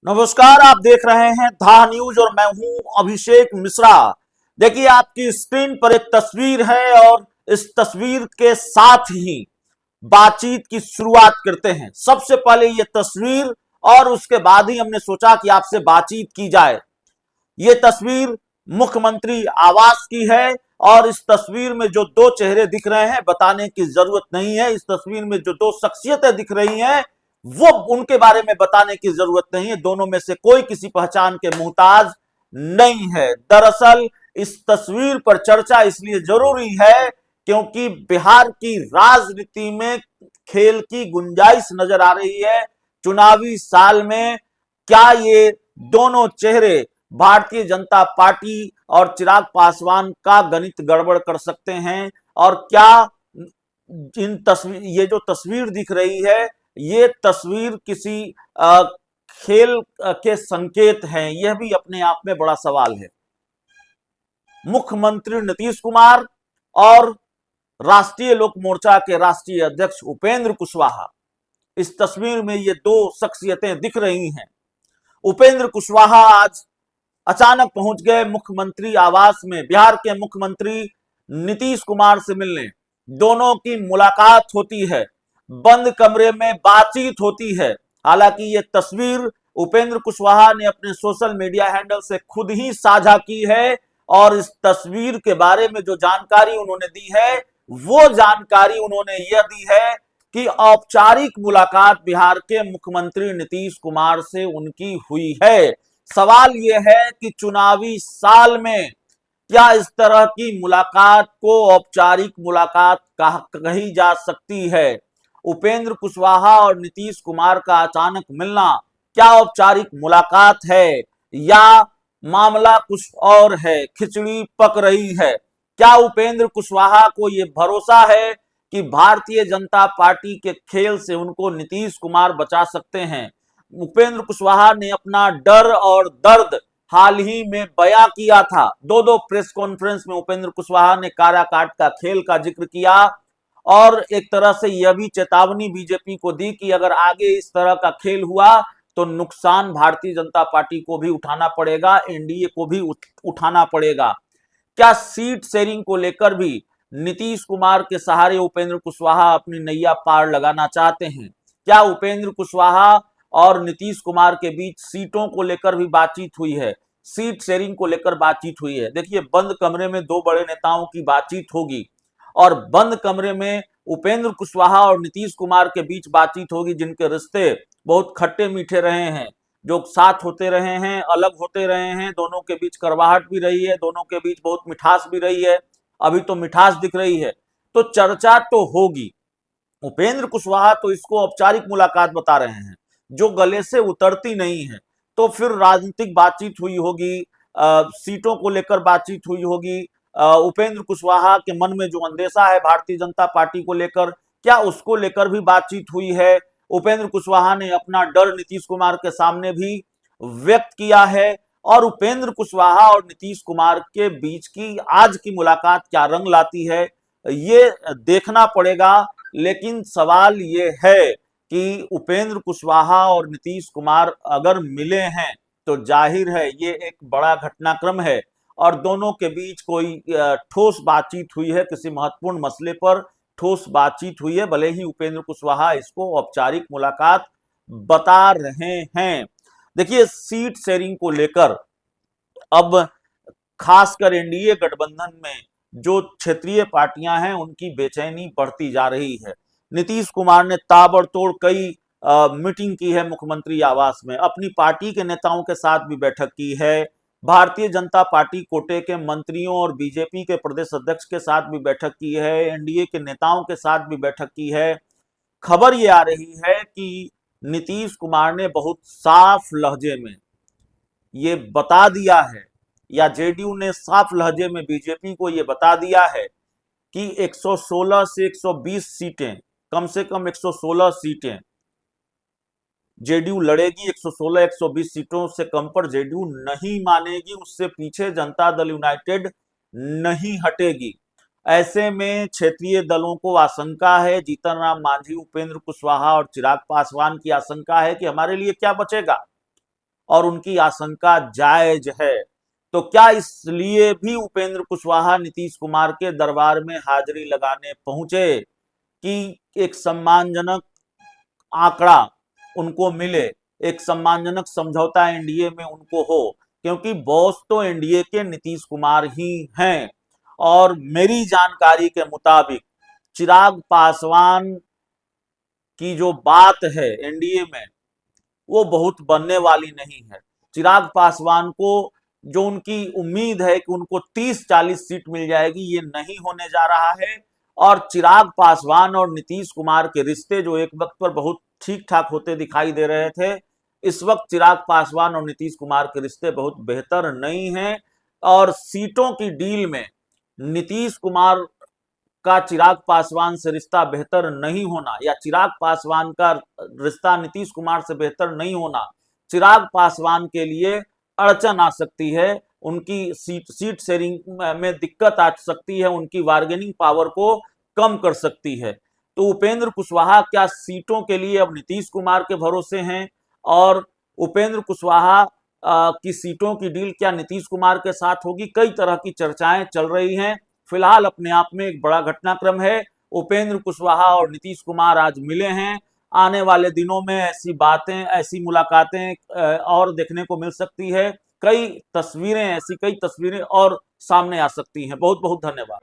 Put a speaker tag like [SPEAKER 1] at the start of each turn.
[SPEAKER 1] नमस्कार, आप देख रहे हैं धा न्यूज और मैं हूं अभिषेक मिश्रा। देखिए, आपकी स्क्रीन पर एक तस्वीर है और इस तस्वीर के साथ ही बातचीत की शुरुआत करते हैं। सबसे पहले ये तस्वीर और उसके बाद ही हमने सोचा कि आपसे बातचीत की जाए। ये तस्वीर मुख्यमंत्री आवास की है और इस तस्वीर में जो दो चेहरे दिख रहे हैं बताने की जरूरत नहीं है। इस तस्वीर में जो दो शख्सियतें दिख रही हैं वो उनके बारे में बताने की जरूरत नहीं है। दोनों में से कोई किसी पहचान के मुहताज नहीं है। दरअसल इस तस्वीर पर चर्चा इसलिए जरूरी है क्योंकि बिहार की राजनीति में खेल की गुंजाइश नजर आ रही है। चुनावी साल में क्या ये दोनों चेहरे भारतीय जनता पार्टी और चिराग पासवान का गणित गड़बड़ कर सकते हैं? और क्या ये जो तस्वीर दिख रही है ये तस्वीर किसी खेल के संकेत हैं? यह भी अपने आप में बड़ा सवाल है। मुख्यमंत्री नीतीश कुमार और राष्ट्रीय लोक मोर्चा के राष्ट्रीय अध्यक्ष उपेंद्र कुशवाहा, इस तस्वीर में ये दो शख्सियतें दिख रही हैं। उपेंद्र कुशवाहा आज अचानक पहुंच गए मुख्यमंत्री आवास में बिहार के मुख्यमंत्री नीतीश कुमार से मिलने। दोनों की मुलाकात होती है, बंद कमरे में बातचीत होती है। हालांकि ये तस्वीर उपेंद्र कुशवाहा ने अपने सोशल मीडिया हैंडल से खुद ही साझा की है और इस तस्वीर के बारे में जो जानकारी उन्होंने दी है वो जानकारी उन्होंने यह दी है कि औपचारिक मुलाकात बिहार के मुख्यमंत्री नीतीश कुमार से उनकी हुई है। सवाल यह है कि चुनावी साल में क्या इस तरह की मुलाकात को औपचारिक मुलाकात कही जा सकती है? उपेंद्र कुशवाहा और नीतीश कुमार का अचानक मिलना क्या औपचारिक मुलाकात है या मामला कुछ और है? खिचड़ी पक रही है। क्या उपेंद्र कुशवाहा को यह भरोसा है कि भारतीय जनता पार्टी के खेल से उनको नीतीश कुमार बचा सकते हैं? उपेंद्र कुशवाहा ने अपना डर और दर्द हाल ही में बयां किया था। दो प्रेस कॉन्फ्रेंस में उपेंद्र कुशवाहा ने काराकाट का खेल का जिक्र किया और एक तरह से यह भी चेतावनी बीजेपी को दी कि अगर आगे इस तरह का खेल हुआ तो नुकसान भारतीय जनता पार्टी को भी उठाना पड़ेगा, एनडीए को भी उठाना पड़ेगा। क्या सीट शेयरिंग को लेकर भी नीतीश कुमार के सहारे उपेंद्र कुशवाहा अपनी नैया पार लगाना चाहते हैं? क्या उपेंद्र कुशवाहा और नीतीश कुमार के बीच सीटों को लेकर भी बातचीत हुई है, सीट शेयरिंग को लेकर बातचीत हुई है? देखिए, बंद कमरे में दो बड़े नेताओं की बातचीत होगी और बंद कमरे में उपेंद्र कुशवाहा और नीतीश कुमार के बीच बातचीत होगी जिनके रिश्ते बहुत खट्टे मीठे रहे हैं, जो साथ होते रहे हैं, अलग होते रहे हैं, दोनों के बीच कड़वाहट भी रही है, दोनों के बीच बहुत मिठास भी रही है। अभी तो मिठास दिख रही है, तो चर्चा तो होगी। उपेंद्र कुशवाहा तो इसको औपचारिक मुलाकात बता रहे हैं जो गले से उतरती नहीं है। तो फिर राजनीतिक बातचीत हुई होगी, सीटों को लेकर बातचीत हुई होगी। उपेंद्र कुशवाहा के मन में जो अंदेशा है भारतीय जनता पार्टी को लेकर, क्या उसको लेकर भी बातचीत हुई है? उपेंद्र कुशवाहा ने अपना डर नीतीश कुमार के सामने भी व्यक्त किया है और उपेंद्र कुशवाहा और नीतीश कुमार के बीच की आज की मुलाकात क्या रंग लाती है ये देखना पड़ेगा। लेकिन सवाल ये है कि उपेंद्र कुशवाहा और नीतीश कुमार अगर मिले हैं तो जाहिर है ये एक बड़ा घटनाक्रम है और दोनों के बीच कोई ठोस बातचीत हुई है, किसी महत्वपूर्ण मसले पर ठोस बातचीत हुई है, भले ही उपेंद्र कुशवाहा इसको औपचारिक मुलाकात बता रहे हैं। देखिए, सीट शेयरिंग को लेकर अब खासकर एनडीए गठबंधन में जो क्षेत्रीय पार्टियां हैं उनकी बेचैनी बढ़ती जा रही है। नीतीश कुमार ने ताबड़तोड़ कई मीटिंग की है मुख्यमंत्री आवास में, अपनी पार्टी के नेताओं के साथ भी बैठक की है, भारतीय जनता पार्टी कोटे के मंत्रियों और बीजेपी के प्रदेश अध्यक्ष के साथ भी बैठक की है, एनडीए के नेताओं के साथ भी बैठक की है। खबर ये आ रही है कि नीतीश कुमार ने बहुत साफ लहजे में ये बता दिया है या जेडीयू ने साफ लहजे में बीजेपी को यह बता दिया है कि 116 से 120 सीटें, कम से कम 116 सीटें जेडीयू लड़ेगी। 116 120 सीटों से कम पर जेडीयू नहीं मानेगी, उससे पीछे जनता दल यूनाइटेड नहीं हटेगी। ऐसे में क्षेत्रीय दलों को आशंका है, जीतन राम मांझी, उपेंद्र कुशवाहा और चिराग पासवान की आशंका है कि हमारे लिए क्या बचेगा। और उनकी आशंका जायज है। तो क्या इसलिए भी उपेंद्र कुशवाहा नीतीश कुमार के दरबार में हाजिरी लगाने पहुंचे कि एक सम्मानजनक आंकड़ा उनको मिले, एक सम्मानजनक समझौता एनडीए में उनको हो, क्योंकि बॉस तो एनडीए के नीतीश कुमार ही हैं। और मेरी जानकारी के मुताबिक चिराग पासवान की जो बात है एनडीए में, वो बहुत बनने वाली नहीं है। चिराग पासवान को जो उनकी उम्मीद है कि उनको 30-40 सीट मिल जाएगी, ये नहीं होने जा रहा है। और चिराग पासवान और नीतीश कुमार के रिश्ते जो एक वक्त पर बहुत ठीक ठाक होते दिखाई दे रहे थे, इस वक्त चिराग पासवान और नीतीश कुमार के रिश्ते बहुत बेहतर नहीं हैं। और सीटों की डील में नीतीश कुमार का चिराग पासवान से रिश्ता बेहतर नहीं होना, या चिराग पासवान का रिश्ता नीतीश कुमार से बेहतर नहीं होना, चिराग पासवान के लिए अड़चन आ सकती है। उनकी सीट शेयरिंग में दिक्कत आ सकती है, उनकी बार्गेनिंग पावर को कम कर सकती है। तो उपेंद्र कुशवाहा क्या सीटों के लिए अब नीतीश कुमार के भरोसे हैं, और उपेंद्र कुशवाहा की सीटों की डील क्या नीतीश कुमार के साथ होगी? कई तरह की चर्चाएं चल रही हैं। फिलहाल अपने आप में एक बड़ा घटनाक्रम है। उपेंद्र कुशवाहा और नीतीश कुमार आज मिले हैं। आने वाले दिनों में ऐसी बातें, ऐसी मुलाकातें और देखने को मिल सकती है। कई तस्वीरें और सामने आ सकती हैं। बहुत बहुत धन्यवाद।